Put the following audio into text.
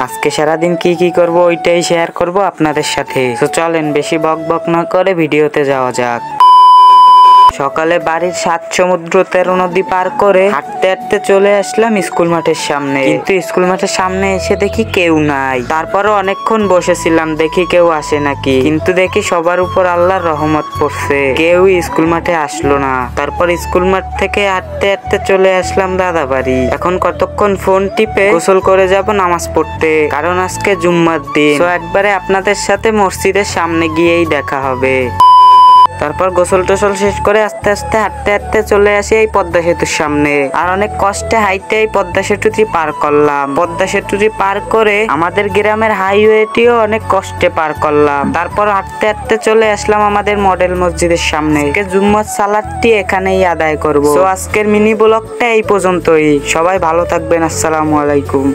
আজকে সারাদিন কি করব ওইটাই শেয়ার করব আপনাদের সাথে। তো চলেন বেশি বক না করে ভিডিওতে যাওয়া যাক। সকালে বাড়ির 7 সমুদ্র 13 নদী পার করে হাঁটতে হাঁটতে চলে আসলাম স্কুল মাঠের সামনে। কিন্তু স্কুল মাঠের সামনে এসে দেখি কেউ নাই। তারপরও অনেকক্ষণ বসেছিলাম দেখি কেউ আসে নাকি, কিন্তু দেখি সবার উপর আল্লাহর রহমত পড়ছে, কেউ স্কুল মাঠে আসলো না। তারপর স্কুল মাঠ থেকে হাঁটতে হাঁটতে চলে আসলাম দাদা বাড়ি। এখন কতক্ষণ ফোন টিপে গোসল করে যাব নামাজ পড়তে, কারণ আজকে জুম্মার দিন। তো একবারে আপনাদের সাথে মসজিদের সামনে গিয়েই দেখা হবে। তারপর গোসল টোসল শেষ করে আস্তে আস্তে হাঁটতে হাঁটতে চলে আসি এই পদ্মা সেতুর সামনে। আর অনেক কষ্টে হাইটে এই পদ্মা সেতুটি পার করলাম। পদ্মা সেতুটি পার করে আমাদের গ্রামের হাইওয়েটিও অনেক কষ্টে পার করলাম। তারপর হাঁটতে হাঁটতে চলে আসলাম আমাদের মডেল মসজিদের সামনে। জুম্মার সালাতটি এখানেই আদায় করব। তো আজকের মিনি ব্লগটা এই পর্যন্তই। সবাই ভালো থাকবেন। আসসালামু আলাইকুম।